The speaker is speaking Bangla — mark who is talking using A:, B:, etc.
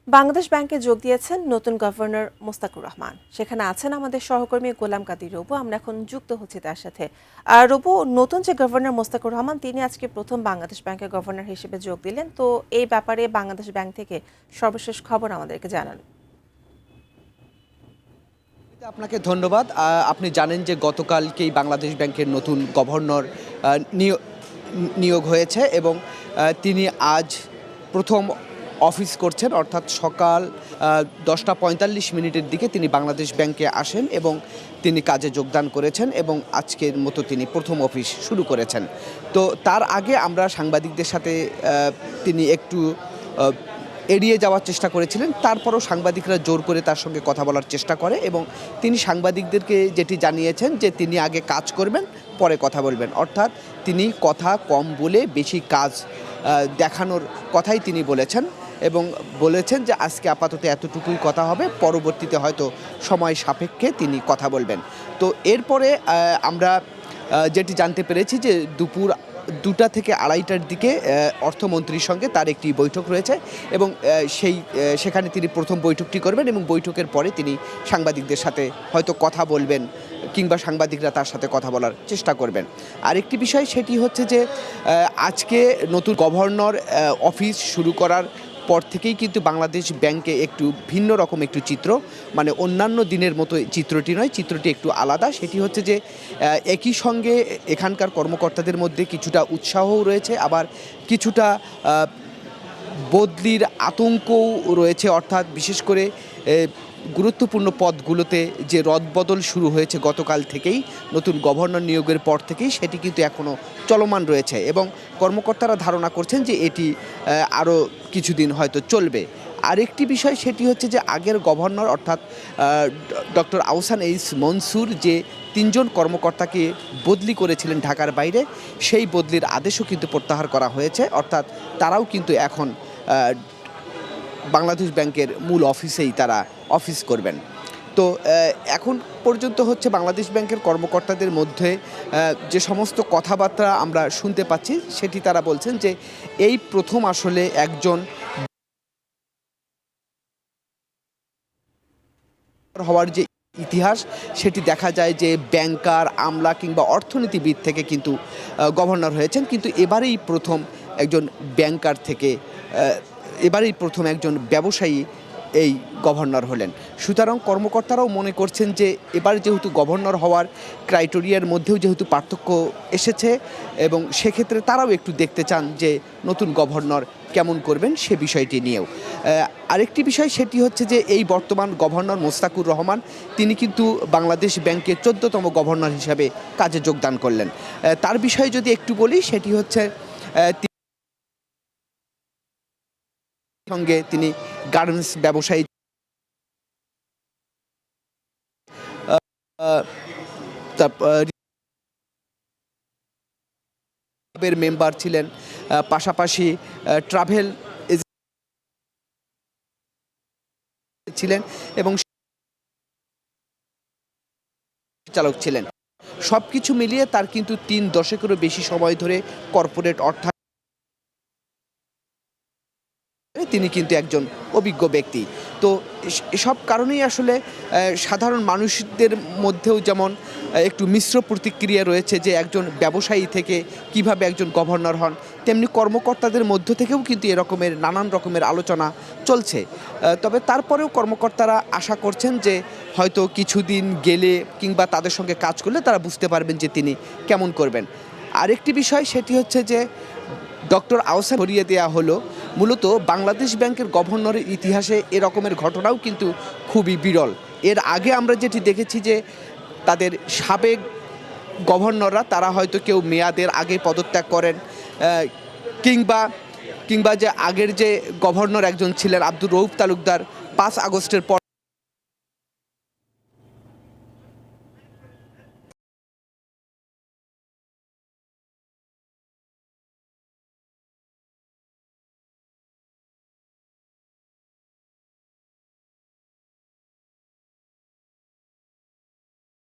A: বাংলাদেশ ব্যাংকে যোগ দিয়েছেন নতুন গভর্নর মোস্তাকুর রহমান। সেখানে আছেন আমাদের সহকর্মী গোলাম কাদির রবু। আমরা এখন যুক্ত হচ্ছি তার সাথে। রবু, নতুন যে গভর্নর মোস্তাকুর রহমান, তিনি আজকে প্রথম বাংলাদেশ ব্যাংকের গভর্নর হিসেবে যোগ দিলেন। তো এই ব্যাপারে বাংলাদেশ ব্যাংক থেকে সর্বশেষ খবর আমাদেরকে জানান।
B: আপনাকে ধন্যবাদ। আপনি জানেন যে গতকালকেই বাংলাদেশ ব্যাংকের নতুন গভর্নর নিয়োগ হয়েছে এবং তিনি আজ প্রথম অফিস করছেন, অর্থাৎ সকাল 10:45 দিকে তিনি বাংলাদেশ ব্যাংকে আসেন এবং তিনি কাজে যোগদান করেছেন এবং আজকের মতো তিনি প্রথম অফিস শুরু করেছেন। তো তার আগে আমরা সাংবাদিকদের সাথে তিনি একটু এড়িয়ে যাওয়ার চেষ্টা করেছিলেন, তারপরও সাংবাদিকরা জোর করে তার সঙ্গে কথা বলার চেষ্টা করে এবং তিনি সাংবাদিকদেরকে যেটি জানিয়েছেন যে তিনি আগে কাজ করবেন, পরে কথা বলবেন। অর্থাৎ তিনি কথা কম বলে বেশি কাজ দেখানোর কথাই তিনি বলেছেন এবং বলেছেন যে আজকে আপাতত এতটুকুই কথা হবে, পরবর্তীতে হয়তো সময় সাপেক্ষে তিনি কথা বলবেন। তো এরপরে আমরা যেটি জানতে পেরেছি যে দুপুর 2টা থেকে 2:30টার দিকে অর্থমন্ত্রীর সঙ্গে তার একটি বৈঠক রয়েছে এবং সেখানে তিনি প্রথম বৈঠকটি করবেন এবং বৈঠকের পরে তিনি সাংবাদিকদের সাথে হয়তো কথা বলবেন কিংবা সাংবাদিকরা তার সাথে কথা বলার চেষ্টা করবেন। আরেকটি বিষয় সেটি হচ্ছে যে আজকে নতুন গভর্নর অফিস শুরু করার পর থেকেই কিন্তু বাংলাদেশ ব্যাংকে একটু ভিন্ন রকম একটু চিত্র, মানে অন্যান্য দিনের মতো চিত্রটি নয়, চিত্রটি একটু আলাদা। সেটি হচ্ছে যে একই সঙ্গে এখানকার কর্মকর্তাদের মধ্যে কিছুটা উৎসাহও রয়েছে, আবার কিছুটা বদলির আতঙ্কও রয়েছে। অর্থাৎ বিশেষ করে গুরুত্বপূর্ণ পদগুলোতে যে রদবদল শুরু হয়েছে গতকাল থেকেই, নতুন গভর্নর নিয়োগের পর থেকেই, সেটি কিন্তু এখনও চলমান রয়েছে এবং কর্মকর্তারা ধারণা করছেন যে এটি আরও কিছুদিন হয়তো চলবে। আরেকটি বিষয় সেটি হচ্ছে যে আগের গভর্নর অর্থাৎ ডক্টর আহসান এইচ মনসুর যে 3জন কর্মকর্তাকে বদলি করেছিলেন ঢাকার বাইরে, সেই বদলির আদেশও কিন্তু প্রত্যাহার করা হয়েছে। অর্থাৎ তারাও কিন্তু এখন বাংলাদেশ ব্যাংকের মূল অফিসেই তারা অফিস করবেন। তো এখন পর্যন্ত হচ্ছে বাংলাদেশ ব্যাংকের কর্মকর্তাদের মধ্যে যে সমস্ত কথাবার্তা আমরা শুনতে পাচ্ছি, সেটি তারা বলছেন যে এই প্রথম আসলে একজন হওয়ার যে ইতিহাস সেটি দেখা যায় যে ব্যাংকার, আমলা কিংবা অর্থনীতিবিদ থেকে কিন্তু গভর্নর হয়েছেন, কিন্তু এবারেই প্রথম একজন ব্যাংকার থেকে এবারেই প্রথম একজন ব্যবসায়ী এই গভর্নর হলেন। সুতরাং কর্মকর্তারাও মনে করছেন যে এবার যেহেতু গভর্নর হওয়ার ক্রাইটেরিয়ার মধ্যেও যেহেতু পার্থক্য এসেছে এবং সেক্ষেত্রে তারাও একটু দেখতে চান যে নতুন গভর্নর কেমন করবেন সে বিষয়টি নিয়েও। আরেকটি বিষয় সেটি হচ্ছে যে এই বর্তমান গভর্নর মোস্তাকুর রহমান তিনি কিন্তু বাংলাদেশ ব্যাংকের 14তম গভর্নর হিসাবে কাজে যোগদান করলেন। তার বিষয়ে যদি একটু বলি, সেটি হচ্ছে সঙ্গে তিনি গার্মেন্টস ব্যবসায়ী মেম্বার ছিলেন, পাশাপাশি ট্রাভেল ছিলেন এবং চালক ছিলেন। সব কিছু মিলিয়ে তার কিন্তু 3 দশকেরও বেশি সময় ধরে কর্পোরেট অর্থাৎ তিনি কিন্তু একজন অভিজ্ঞ ব্যক্তি। তো এসব কারণেই আসলে সাধারণ মানুষদের মধ্যেও যেমন একটু মিশ্র প্রতিক্রিয়া রয়েছে যে একজন ব্যবসায়ী থেকে কিভাবে একজন গভর্নর হন, তেমনি কর্মকর্তাদের মধ্য থেকেও কিন্তু এরকমের নানান রকমের আলোচনা চলছে। তবে তারপরেও কর্মকর্তারা আশা করছেন যে হয়তো কিছুদিন গেলে কিংবা তাদের সঙ্গে কাজ করলে তারা বুঝতে পারবেন যে তিনি কেমন করবেন। আরেকটি বিষয় সেটি হচ্ছে যে ডক্টর আহসান সরিয়ে দেওয়া হলো। মূলত বাংলাদেশ ব্যাংকের গভর্নরের ইতিহাসে এরকমের ঘটনাও কিন্তু খুবই বিরল। এর আগে আমরা যেটি দেখেছি যে তাদের সাবেক গভর্নররা তারা হয়তো কেউ মেয়াদের আগে পদত্যাগ করেন, কিংবা যে আগের যে গভর্নর একজন ছিলেন আব্দুর রউফ তালুকদার 5 আগস্টের পর